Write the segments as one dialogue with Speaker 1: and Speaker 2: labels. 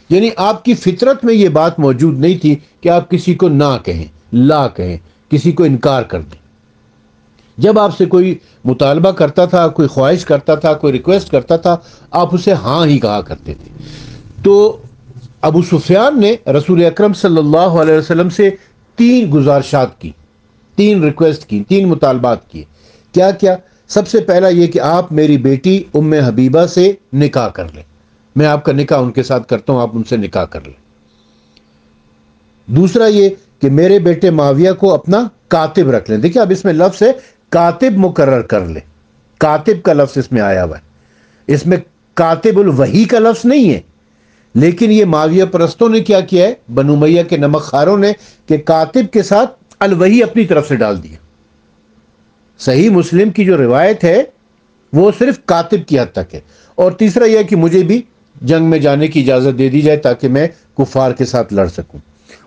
Speaker 1: یعنی آپ کی فطرت میں یہ بات موجود نہیں تھی کہ آپ کسی کو نہ کہیں، لا کہیں، کسی کو انکار کر دیں۔ جب آپ سے کوئی مطالبہ کرتا تھا، کوئی خواہش کرتا تھا، کوئی ریکویسٹ کرتا تھا، آپ اسے ہاں ہی کہا کرتے تھے۔ تو ابو سفیان نے رسول اکرم صلی اللہ علیہ وسلم سے 3 گزارشات کی، 3 ریکویسٹ کی، 3 مطالبات کیے۔ کیا کیا؟ سب سے پہلا یہ کہ آپ میری بیٹی ام حبیبہ سے نکاح کر لیں، میں آپ کا نکاح ان کے ساتھ کرتا ہوں، آپ ان سے نکاح کر لیں۔ دوسرا یہ کہ میرے بیٹے معاویہ کو اپنا کاتب رکھ لیں۔ دیکھیں اب اس میں لفظ ہے کاتب مقرر کر لیں، کاتب کا لفظ اس میں آیا ہوا ہے، اس میں کاتب الوحی کا لفظ نہیں ہے۔ لیکن یہ معاویہ پرستوں نے کیا کیا ہے، بنو امیہ کے نمک خاروں نے، کہ کاتب کے ساتھ الوحی اپنی طرف سے ڈال دیا۔ صحیح مسلم کی جو روایت ہے وہ صرف کاتب کی حد تک ہے۔ اور تیسرا یہ کہ مجھے بھی جنگ میں جانے کی اجازت دے دی جائے تاکہ میں کفار کے ساتھ لڑ سکوں۔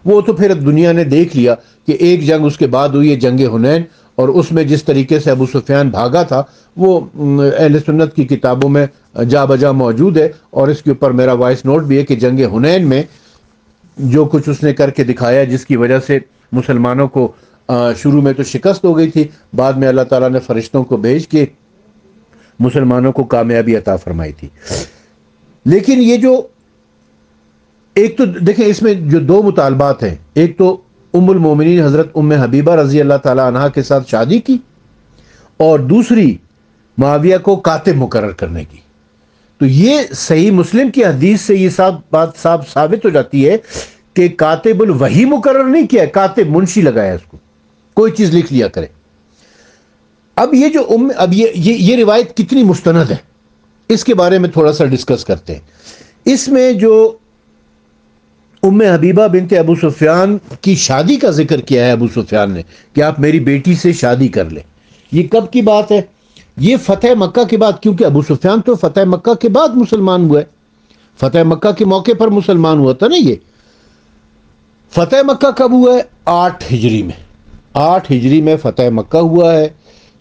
Speaker 1: وہ تو پھر دنیا نے دیکھ لیا کہ ایک جنگ اس کے بعد ہوئی ہے، جنگ حنین، اور اس میں جس طریقے سے ابو سفیان بھاگا تھا وہ اہل سنت کی کتابوں میں جا بجا موجود ہے، اور اس کے اوپر میرا وائس نوٹ بھی ہے کہ جنگ حنین میں جو کچھ اس نے کر کے دکھایا، جس کی وجہ سے مسلمانوں کو شروع میں تو شکست ہو گئی تھی، بعد میں اللہ تعالیٰ نے فرشتوں کو بھیج کے مسلمانوں کو کامیابی عطا فرمائی تھی۔ لیکن یہ جو ایک تو دیکھیں اس میں جو 2 مطالبات ہیں، ایک تو ام المومنین حضرت ام حبیبہ رضی اللہ تعالی عنہا کے ساتھ شادی کی، اور دوسری معاویہ کو کاتب مقرر کرنے کی۔ تو یہ صحیح مسلم کی حدیث سے یہ بات ثابت ہو جاتی ہے کہ کاتب الوحی مقرر نہیں کیا ہے، کاتب منشی لگایا اس کو، کوئی چیز لکھ لیا کرے۔ اب یہ جو اب یہ روایت کتنی مستند ہے، اس کے بارے میں تھوڑا سا ڈسکس کرتے ہیں۔ اس میں جو ام حبیبہ بنت ابو سفیان کی شادی کا ذکر کیا ہے ابو سفیان نے کہ آپ میری بیٹی سے شادی کر لیں، یہ کب کی بات ہے؟ یہ فتح مکہ کے بعد، کیونکہ ابو سفیان تو فتح مکہ کے بعد مسلمان ہوا ہے، فتح مکہ کے موقع پر مسلمان ہوا تھا نا۔ یہ فتح مکہ کب ہوا ہے؟ 8 ہجری میں، 8 ہجری میں فتح مکہ ہوا ہے،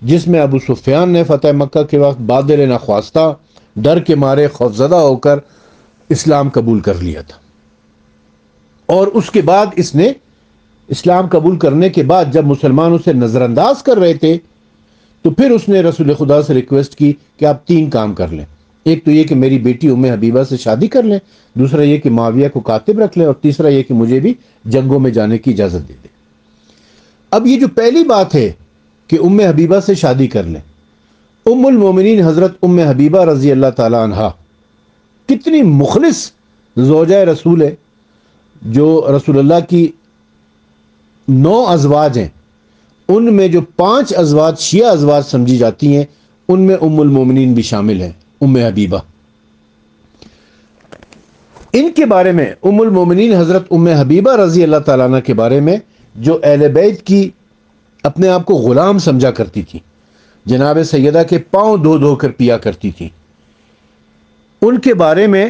Speaker 1: جس میں ابو سفیان نے فتح مکہ کے وقت بادل نخواستہ ڈر کے مارے خوفزدہ ہو کر اسلام قبول کر لیا تھا۔ اور اس کے بعد اس نے اسلام قبول کرنے کے بعد جب مسلمان اسے نظر انداز کر رہے تھے تو پھر اس نے رسول خدا سے ریکویسٹ کی کہ آپ 3 کام کر لیں، ایک تو یہ کہ میری بیٹی ام حبیبہ سے شادی کر لیں، دوسرا یہ کہ معاویہ کو کاتب رکھ لیں، اور تیسرا یہ کہ مجھے بھی جنگوں میں جانے کی اجازت دے دیں۔ اب یہ جو پہلی بات ہے کہ ام حبیبہ سے شادی کر لیں، ام المومنین حضرت ام حبیبہ رضی اللہ تعالی عنہا کتنی مخلص زوجہ رسول ہے، جو رسول اللہ کی 9 ازواج ہیں، ان میں جو 5 ازواج شیعہ ازواج سمجھی جاتی ہیں، ان میں ام المومنین بھی شامل ہیں، ام حبیبہ۔ ان کے بارے میں ام المومنین حضرت ام حبیبہ رضی اللہ تعالیٰ عنہ کے بارے میں جو اہل بیت کی اپنے آپ کو غلام سمجھا کرتی تھی، جناب سیدہ کے پاؤں دھو دھو کر پیا کرتی تھی، ان کے بارے میں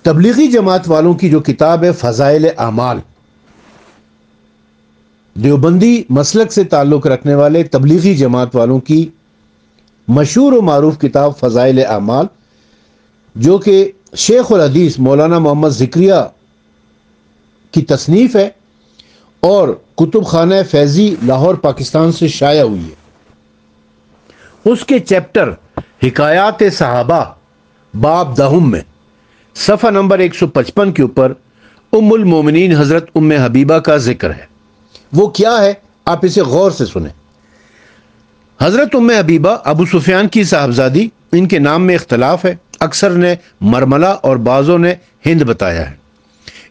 Speaker 1: تبلیغی جماعت والوں کی جو کتاب ہے فضائل اعمال، دیوبندی مسلک سے تعلق رکھنے والے تبلیغی جماعت والوں کی مشہور و معروف کتاب فضائل اعمال، جو کہ شیخ الحدیث مولانا محمد ذکریہ کی تصنیف ہے اور کتب خانہ فیضی لاہور پاکستان سے شائع ہوئی ہے، اس کے چیپٹر حکایات صحابہ باب 10 میں صفحہ نمبر 155 کے اوپر ام المومنین حضرت ام حبیبہ کا ذکر ہے۔ وہ کیا ہے آپ اسے غور سے سنیں۔ حضرت ام حبیبہ ابو سفیان کی صاحبزادی، ان کے نام میں اختلاف ہے، اکثر نے مرملہ اور بعضوں نے ہند بتایا ہے۔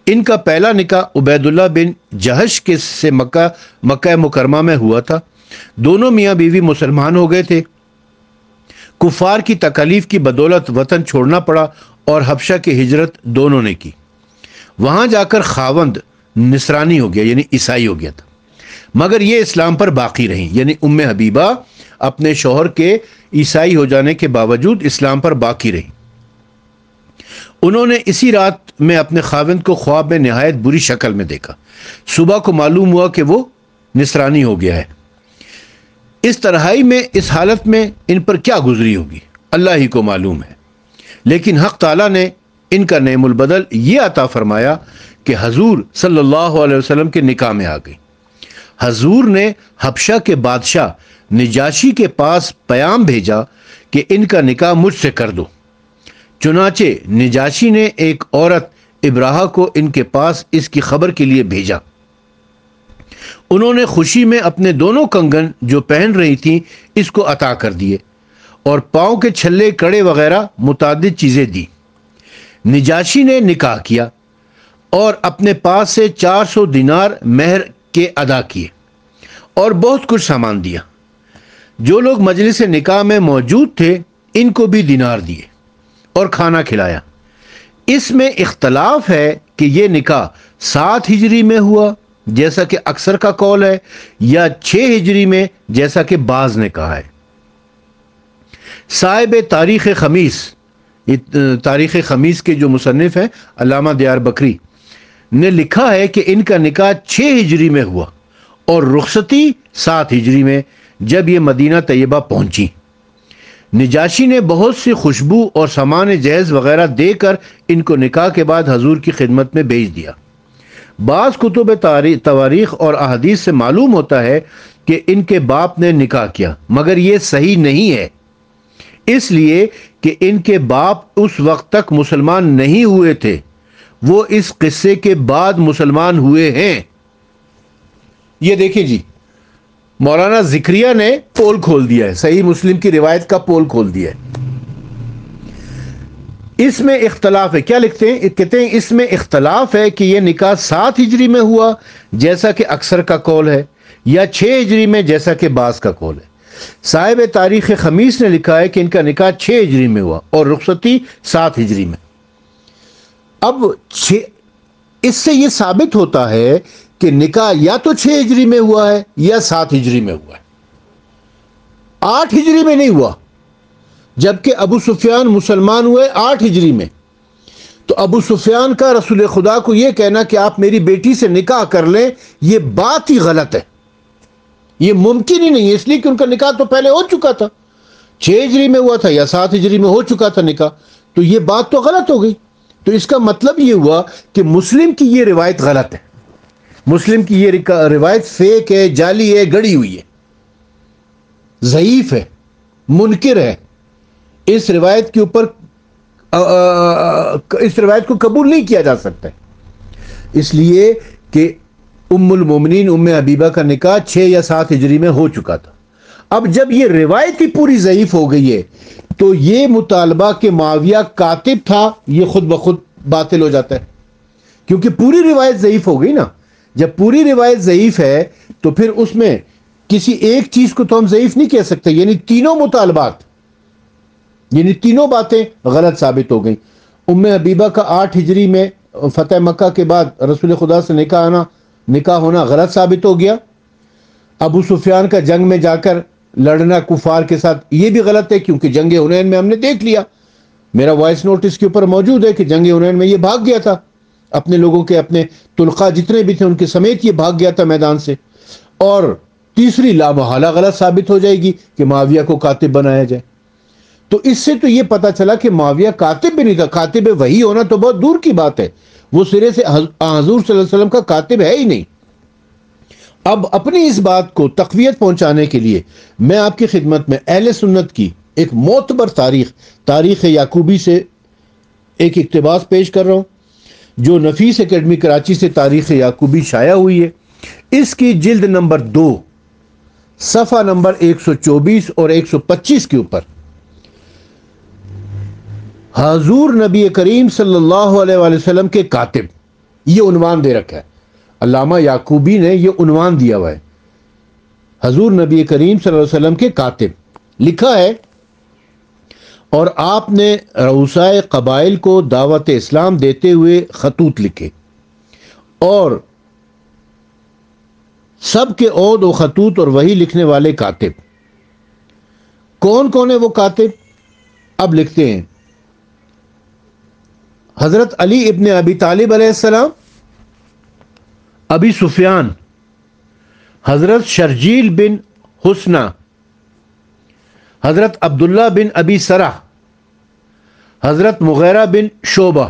Speaker 1: ان کا پہلا نکاح عبید اللہ بن جہش کے سے مکہ مکرمہ میں ہوا تھا۔ دونوں میاں بیوی مسلمان ہو گئے تھے، کفار کی تکالیف کی بدولت وطن چھوڑنا پڑا اور حبشہ کی ہجرت دونوں نے کی۔ وہاں جا کر خاوند نصرانی ہو گیا، یعنی عیسائی ہو گیا تھا، مگر یہ اسلام پر باقی رہیں، یعنی ام حبیبہ اپنے شوہر کے عیسائی ہو جانے کے باوجود اسلام پر باقی رہیں۔ انہوں نے اسی رات میں اپنے خاوند کو خواب میں نہایت بری شکل میں دیکھا۔ صبح کو معلوم ہوا کہ وہ نصرانی ہو گیا ہے۔ اس تنہائی میں، اس حالت میں ان پر کیا گزری ہوگی اللہ ہی کو معلوم ہے، لیکن حق تعالیٰ نے ان کا نعم البدل یہ عطا فرمایا کہ حضور صلی اللہ علیہ وسلم کے نکاح میں آ گئی۔ حضور نے حبشہ کے بادشاہ نجاشی کے پاس پیام بھیجا کہ ان کا نکاح مجھ سے کر دو۔ چنانچہ نجاشی نے ایک عورت ابراہہ کو ان کے پاس اس کی خبر کے لیے بھیجا۔ انہوں نے خوشی میں اپنے دونوں کنگن جو پہن رہی تھیں اس کو عطا کر دیے اور پاؤں کے چھلے کڑے وغیرہ متعدد چیزیں دی۔ نجاشی نے نکاح کیا اور اپنے پاس سے 400 دینار مہر کے ادا کیے اور بہت کچھ سامان دیا۔ جو لوگ مجلس نکاح میں موجود تھے ان کو بھی دینار دیے اور کھانا کھلایا۔ اس میں اختلاف ہے کہ یہ نکاح 7 ہجری میں ہوا جیسا کہ اکثر کا قول ہے یا 6 ہجری میں جیسا کہ بعض نے کہا ہے۔ صاحب تاریخ خمیس، تاریخ خمیس کے جو مصنف ہیں علامہ دیار بکری نے لکھا ہے کہ ان کا نکاح 6 ہجری میں ہوا اور رخصتی 7 ہجری میں جب یہ مدینہ طیبہ پہنچی۔ نجاشی نے بہت سی خوشبو اور سامان جہیز وغیرہ دے کر ان کو نکاح کے بعد حضور کی خدمت میں بھیج دیا۔ بعض کتب تواریخ اور احادیث سے معلوم ہوتا ہے کہ ان کے باپ نے نکاح کیا، مگر یہ صحیح نہیں ہے، اس لیے کہ ان کے باپ اس وقت تک مسلمان نہیں ہوئے تھے، وہ اس قصے کے بعد مسلمان ہوئے ہیں۔ یہ دیکھیں جی، مولانا ذکریہ نے پول کھول دیا ہے، صحیح مسلم کی روایت کا پول کھول دیا ہے۔ اس میں اختلاف ہے، کیا لکھتے ہیں؟ کہتے ہیں اس میں اختلاف ہے کہ یہ نکاح 7 ہجری میں ہوا جیسا کہ اکثر کا قول ہے یا 6 ہجری میں جیسا کہ بعض کا قول ہے۔ صاحب تاریخ خمیس نے لکھا ہے کہ ان کا نکاح 6 ہجری میں ہوا اور رخصتی 7 ہجری میں۔ اب اس سے یہ ثابت ہوتا ہے کہ نکاح یا تو 6 ہجری میں ہوا ہے یا 7 ہجری میں ہوا ہے، 8 ہجری میں نہیں ہوا، جبکہ ابو سفیان مسلمان ہوئے 8 ہجری میں۔ تو ابو سفیان کا رسول خدا کو یہ کہنا کہ آپ میری بیٹی سے نکاح کر لیں، یہ بات ہی غلط ہے، یہ ممکن ہی نہیں ہے، اس لیے کہ ان کا نکاح تو پہلے ہو چکا تھا، 6 ہجری میں ہوا تھا یا 7 ہجری میں ہو چکا تھا نکاح، تو یہ بات تو غلط ہو گئی۔ تو اس کا مطلب یہ ہوا کہ مسلم کی یہ روایت غلط ہے، مسلم کی یہ روایت فیک ہے، جعلی ہے، گڑی ہوئی ہے، ضعیف ہے، منکر ہے، اس روایت کے اوپر اس روایت کو قبول نہیں کیا جا سکتا، اس لیے کہ ام المومنین ام حبیبہ کا نکاح 6 یا 7 ہجری میں ہو چکا تھا۔ اب جب یہ روایت ہی پوری ضعیف ہو گئی ہے تو یہ مطالبہ کہ معاویہ کاتب تھا یہ خود بخود باطل ہو جاتا ہے، کیونکہ پوری روایت ضعیف ہو گئی نا۔ جب پوری روایت ضعیف ہے تو پھر اس میں کسی ایک چیز کو تو ہم ضعیف نہیں کہہ سکتے، یعنی تینوں مطالبات، یعنی تینوں باتیں غلط ثابت ہو گئیں۔ ام حبیبہ کا 8 ہجری میں فتح مکہ کے بعد رسول خدا سے نکاح ہونا غلط ثابت ہو گیا۔ ابو سفیان کا جنگ میں جا کر لڑنا کفار کے ساتھ یہ بھی غلط ہے، کیونکہ جنگ حنین میں ہم نے دیکھ لیا، میرا وائس نوٹ اس کے اوپر موجود ہے کہ جنگ حنین میں یہ بھاگ گیا تھا، اپنے لوگوں کے، اپنے طلقاء جتنے بھی تھے ان کے سمیت یہ بھاگ گیا تھا میدان سے۔ اور تیسری لا محالہ غلط ثابت ہو جائے گی کہ معاویہ کو کاتب بنایا جائے۔ تو اس سے تو یہ پتا چلا کہ معاویہ کاتب بھی نہیں تھا، کاتب وحی ہونا تو بہت دور کی بات ہے، وہ سرے سے حضور صلی اللہ علیہ وسلم کا کاتب ہے ہی نہیں۔ اب اپنی اس بات کو تقویت پہنچانے کے لیے میں آپ کی خدمت میں اہل سنت کی ایک معتبر تاریخ یعقوبی سے ایک اقتباس پیش کر رہا ہوں، جو نفیس اکیڈمی کراچی سے تاریخ یعقوبی شائع ہوئی ہے۔ اس کی جلد نمبر 2 صفحہ نمبر 124 اور 125 کے اوپر حضور نبی کریم صلی اللہ علیہ وآلہ وسلم کے کاتب، یہ عنوان دے رکھا ہے، علامہ یعقوبی نے یہ عنوان دیا ہوا ہے، حضور نبی کریم صلی اللہ علیہ وسلم کے کاتب لکھا ہے۔ اور آپ نے رؤسائے قبائل کو دعوت اسلام دیتے ہوئے خطوط لکھے، اور سب کے عود و خطوط اور وہی لکھنے والے کاتب کون کون ہے وہ کاتب؟ اب لکھتے ہیں، حضرت علی ابن ابی طالب علیہ السلام، ابی سفیان، حضرت شرجیل بن حسنہ، حضرت عبداللہ بن ابی سرح، حضرت مغیرہ بن شعبہ،